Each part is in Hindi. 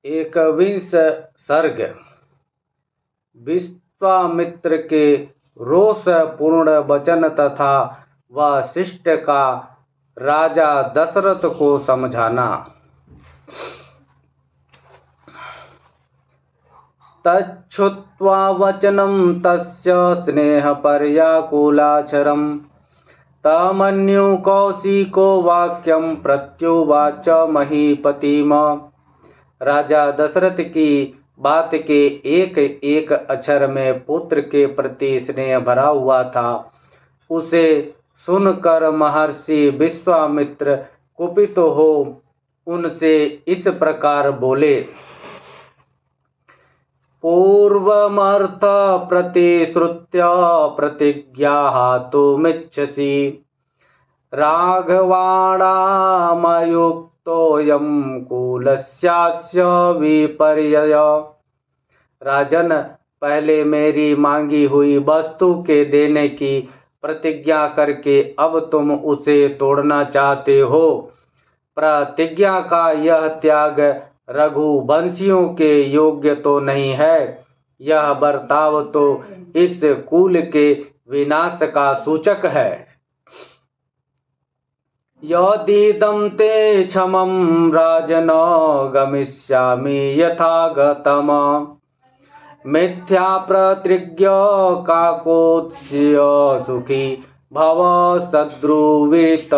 एकविंश सर्ग। विश्वामित्र के रोष पूर्ण वचन तथा वशिष्ठ का राजा दशरथ को समझाना। तच्छ्रुत्वा वचनं तस्य स्नेहपर्याकुलाक्षरं तमन्यु कौशिको वाक्यं प्रत्युवाच महीपतिम्। राजा दशरथ की बात के एक एक अक्षर में पुत्र के प्रति स्नेह भरा हुआ था। उसे सुनकर महर्षि विश्वामित्र कुपित हो उनसे इस प्रकार बोले। पूर्वमर्थ प्रतिश्रुत्य प्रतिज्ञाहातुमिच्छसि राघवाणामयुक्तोऽयं कुलस्यास्य विपर्यय। राजन, पहले मेरी मांगी हुई वस्तु के देने की प्रतिज्ञा करके अब तुम उसे तोड़ना चाहते हो। प्रतिज्ञा का यह त्याग रघुवंशियों के योग्य तो नहीं है। यह बर्ताव तो इस कुल के विनाश का सूचक है। यदिदं ते क्षमं राजन गमिष्यामि यथागतम्। मिथ्या प्रतिज्ञा काकोत्स्य सुखी भव सद्रुवित।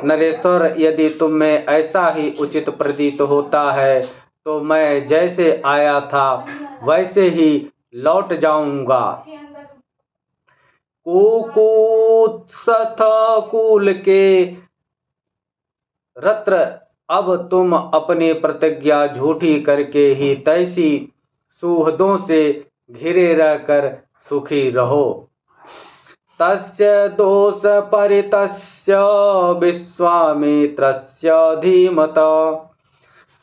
नरेश्वर, यदि तुम्हें ऐसा ही उचित प्रतीत होता है तो मैं जैसे आया था वैसे ही लौट जाऊंगा। कुकुत्स्थ कुल के रत्र, अब तुम अपनी प्रतिज्ञा झूठी करके ही तैसी सुहृदों से घिरे रहकर सुखी रहो। तस्य दोष परितस्य विश्वामित्रस्य धीमत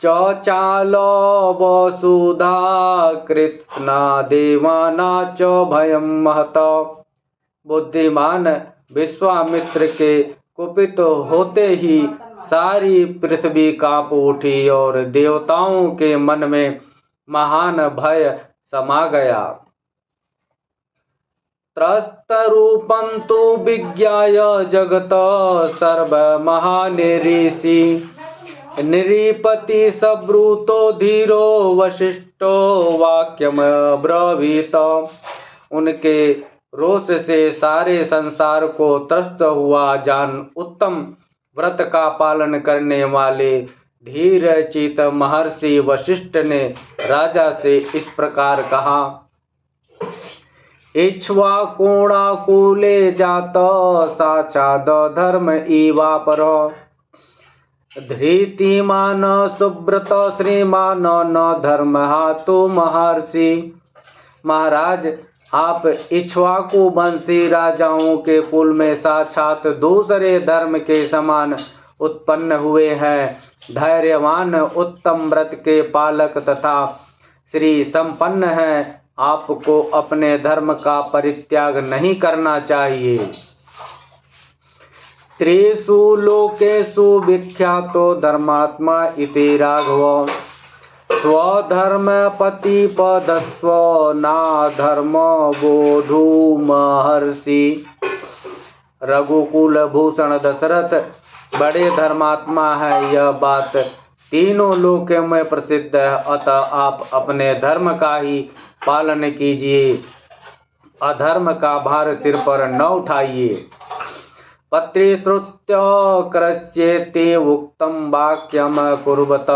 चाल वसुधा कृत्स्ना देवाना च भयं महत। बुद्धिमान विश्वामित्र के कुपित होते ही सारी पृथ्वी कांप उठी और देवताओं के मन में महान भय समा गया। त्रस्तरूपं तु विज्ञाय जगत सर्वमहानिरीशि निरीपति सब्रूतो धीरो वशिष्ठो वाक्यमब्रवीत। उनके रोष से सारे संसार को त्रस्त हुआ जान उत्तम व्रत का पालन करने वाले धीर चित महर्षि वशिष्ठ ने राजा से इस प्रकार कहा। इक्ष्वाकुणाकुले जात साक्षाद धर्म इवापर धृतिमान सुब्रत श्रीमान न धर्म हातु महर्षि। महाराज, आप इक्ष्वाकु वंशी राजाओं के कुल में साक्षात दूसरे धर्म के समान उत्पन्न हुए हैं। धैर्यवान उत्तम व्रत के पालक तथा श्री संपन्न हैं। आपको अपने धर्म का परित्याग नहीं करना चाहिए। त्रिषु लोकेषु विख्यातो धर्मात्मा इति राघव स्वधर्म पतिपदस्व ना धर्म बोधु महर्षि। रघुकुल भूषण दशरथ बड़े धर्मात्मा है, यह बात तीनों लोकों में प्रसिद्ध है। अतः आप अपने धर्म का ही पालन कीजिए, अधर्म का भार सिर पर न उठाइए। पत्रिश्रुत्य कृष्येति उक्तं वाक्यं कुर्वत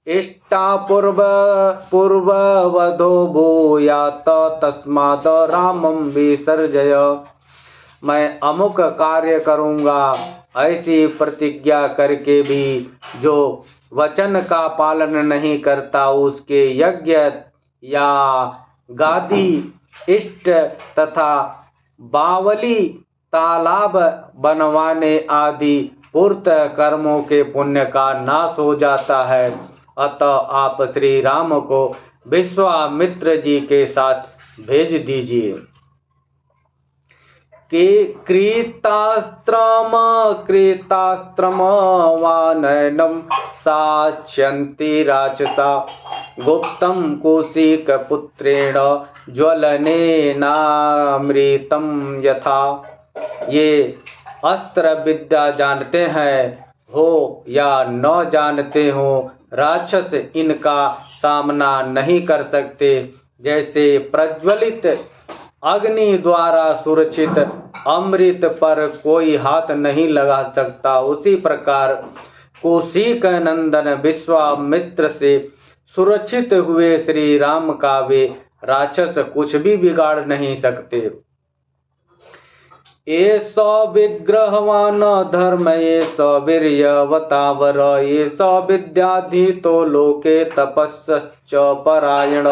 इष्टा पूर्ववधो भूयात् तस्मात् रामं विसर्जय। मैं अमुक कार्य करूँगा ऐसी प्रतिज्ञा करके भी जो वचन का पालन नहीं करता उसके यज्ञ या गादी इष्ट तथा बावली तालाब बनवाने आदि पूर्त कर्मों के पुण्य का नाश हो जाता है। अतः आप श्री राम को विश्वामित्र जी के साथ भेज दीजिए। कि कृतास्त्रम वानयनं साक्ष्यन्ति राक्षसा गुप्तं कौशिकपुत्रेण ज्वलनेनामृतं यथा। ये अस्त्र विद्या जानते हैं हो या न जानते हो, राक्षस इनका सामना नहीं कर सकते। जैसे प्रज्वलित अग्नि द्वारा सुरक्षित अमृत पर कोई हाथ नहीं लगा सकता, उसी प्रकार कौशिक नंदन विश्वामित्र से सुरक्षित हुए श्री राम का वे राक्षस कुछ भी बिगाड़ नहीं सकते। एष विग्रहवान धर्म एष वीर्यवतावर एष विद्याधीतो लोके तपस्च परायण।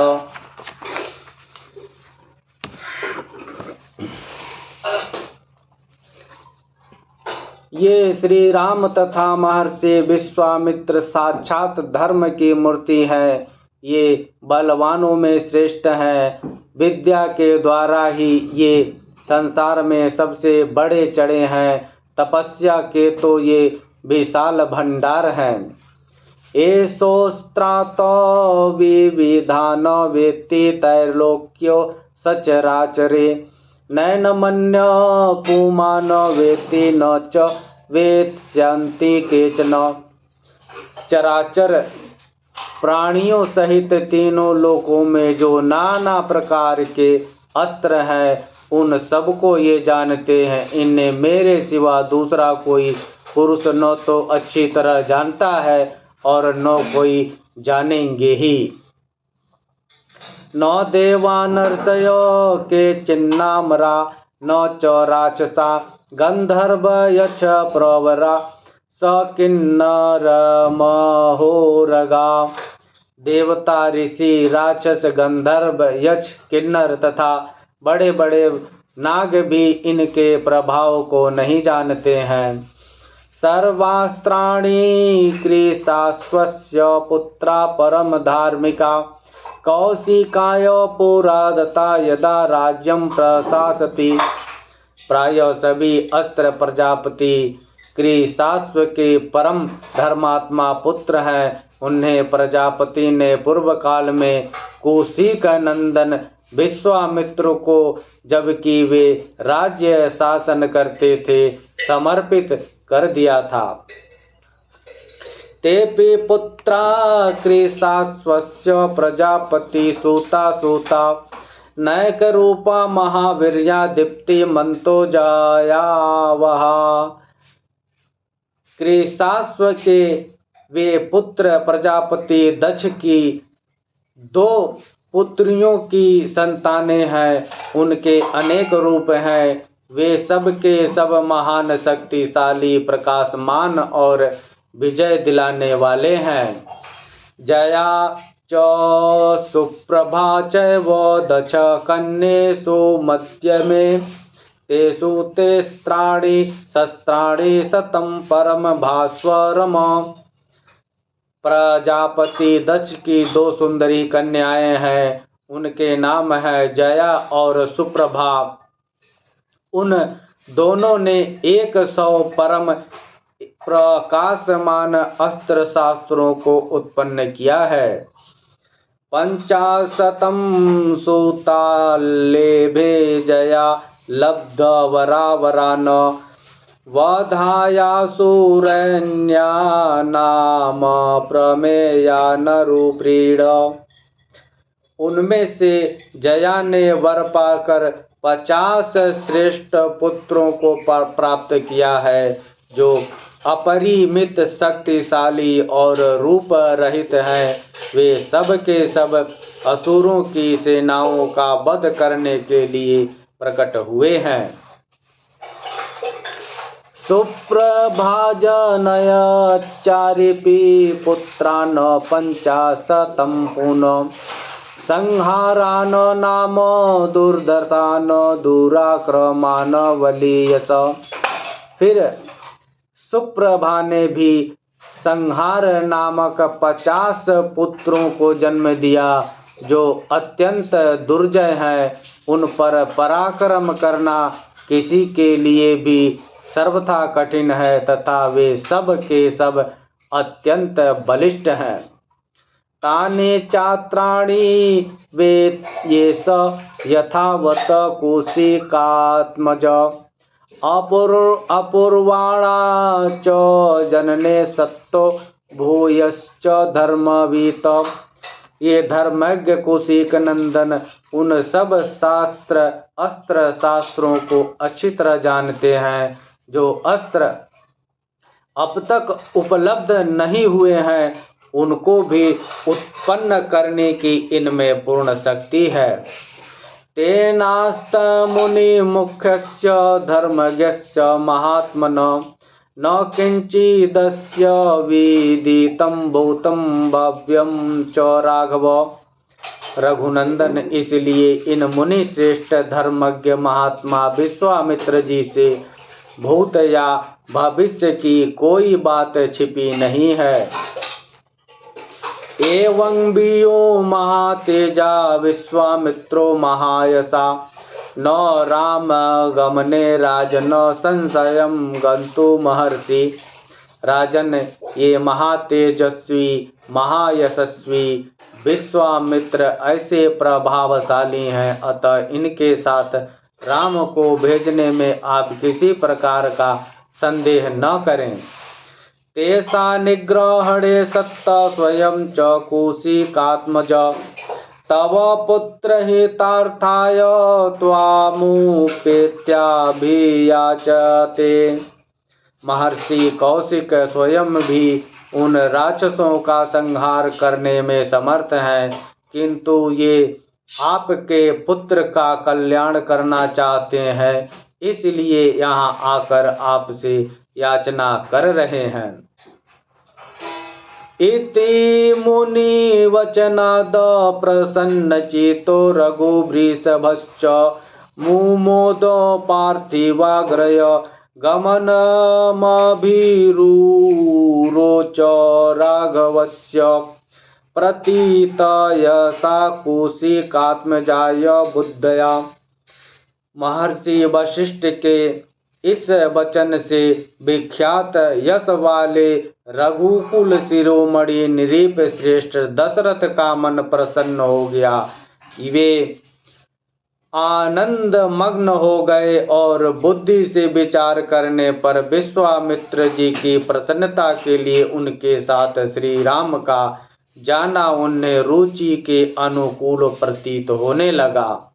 ये श्री राम तथा महर्षि विश्वामित्र साक्षात धर्म की मूर्ति है। ये बलवानों में श्रेष्ठ हैं। विद्या के द्वारा ही ये संसार में सबसे बड़े चढ़े हैं। तपस्या के तो ये विशाल भंडार हैं। एषोस्त्रातो विविधान वेत्ति त्रैलोक्यो सचराचरे नैनमन्य पुमान वेत्ति न च वेत्स्यन्ति केचन। चराचर प्राणियों सहित तीनों लोकों में जो नाना प्रकार के अस्त्र हैं, उन सबको ये जानते हैं। इनने मेरे सिवा दूसरा कोई पुरुष न तो अच्छी तरह जानता है और न कोई जानेंगे ही। न देवानर्षयो के चिन्नामरा न च राक्षसा गंधर्व यक्ष प्रवरा स किन्नर महोरगा। देवता ऋषि राक्षस गंधर्व यक्ष किन्नर तथा बड़े बड़े नाग भी इनके प्रभाव को नहीं जानते हैं। सर्वास्त्राणि कृशाश्वस्य पुत्रा परम धार्मिका कौशिकाय पुरा दत्ता यदा राज्यं प्रशासति। प्राय सभी अस्त्र प्रजापति कृशाश्व के परम धर्मात्मा पुत्र हैं। उन्हें प्रजापति ने पूर्व काल में कौशिक नंदन विश्वामित्र को, जबकि वे राज्य शासन करते थे, समर्पित कर दिया था। तेपि पुत्रा कृशाश्वस्य प्रजापति सूता सूता नैक रूपा महावीर्या दीप्ति मंतो जायावहा। कृशाश्व के वे पुत्र प्रजापति दक्ष की 2 पुत्रियों की संतानें हैं। उनके अनेक रूप हैं। वे सब के सब महान शक्तिशाली प्रकाशमान और विजय दिलाने वाले हैं। जया च सुप्रभा चैव दक्ष कन्येषु मध्यमे तेषु तेस्त्राणि शस्त्राणि शतं परम भास्वरम। प्रजापति दक्ष की 2 सुंदरी कन्याएं हैं। उनके नाम है जया और सुप्रभा। उन दोनों ने 100 परम प्रकाशमान अस्त्र शास्त्रों को उत्पन्न किया है। 50 सूतालेभे जया लब्ध वरावरान वधायासुरन्या नाम प्रमेया नरुप्रीड। उनमें से जया ने वर पाकर 50 श्रेष्ठ पुत्रों को प्राप्त किया है, जो अपरिमित शक्तिशाली और रूप रहित हैं। वे सब के सब असुरों की सेनाओं का वध करने के लिए प्रकट हुए हैं। सुप्रभाजनय चारिपि पुत्रान् 50 पुनः संहारान नाम दुर्दशान दुराक्रमान वलीयस। फिर सुप्रभा ने भी संहार नामक 50 पुत्रों को जन्म दिया, जो अत्यंत दुर्जय हैं। उन पर पराक्रम करना किसी के लिए भी सर्वथा कठिन है तथा वे सब के सब अत्यंत बलिष्ठ हैं। ताने चात्राणि वे ये स यथावत कौशिकात्मज अपूर्वाणा च जनने सत्तो भूयश्च धर्मवीत। ये धर्मज्ञ कौशिक नंदन उन सब अस्त्र शास्त्रों को अच्छी तरह जानते हैं जो अस्त्र अब तक उपलब्ध नहीं हुए हैं, उनको भी उत्पन्न करने की इनमें पूर्ण शक्ति है। तेनास्त मुनि मुख्यस्य धर्मज्ञस्य महात्मनः न किंचिदस्य विदितं भूतं भव्यं च राघव। रघुनंदन, इसलिए इन मुनि श्रेष्ठ धर्मज्ञ महात्मा विश्वामित्र जी से भूत या भविष्य की कोई बात छिपी नहीं है। एवं वियो महातेजा विश्वामित्रो महायशा न राम गमने राजन संशयं गंतु महर्षि। राजन, ये महातेजस्वी महायशस्वी विश्वामित्र ऐसे प्रभावशाली हैं, अतः इनके साथ राम को भेजने में आप किसी प्रकार का संदेह न करें। तेषा निग्रहणे सत्त स्वयं च कौशिकात्मज तव पुत्र हितार्थाय त्वामुपेत्याभियाचते। महर्षि कौशिक स्वयं भी उन राक्षसों का संहार करने में समर्थ हैं, किंतु ये आपके पुत्र का कल्याण करना चाहते हैं, इसलिए यहाँ आकर आपसे याचना कर रहे हैं। इति मुनि वचनाद प्रसन्नचित्तो रघुवृषभश्च मुमोद पार्थिवाग्रय गमनमभिरुरोच राघवस्य प्रतीतयसा कौशिकात्मजाय बुद्धया। महर्षि वशिष्ठ के इस वचन से विख्यात यश वाले रघुकुल शिरोमणि नृप श्रेष्ठ दशरथ का मन प्रसन्न हो गया। वे आनंद मग्न हो गए और बुद्धि से विचार करने पर विश्वामित्र जी की प्रसन्नता के लिए उनके साथ श्री राम का जाना उन्हें रुचि के अनुकूल प्रतीत होने लगा।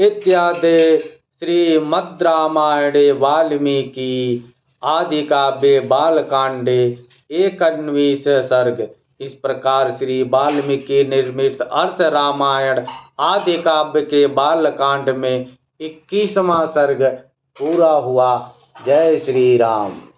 इत्यादि श्रीमद् रामायणे वाल्मीकि आदि काव्ये बालकांडे 21 सर्ग। इस प्रकार श्री वाल्मीकि निर्मित अर्थ रामायण आदि काव्य के बालकांड में 21वां सर्ग पूरा हुआ। जय श्री राम।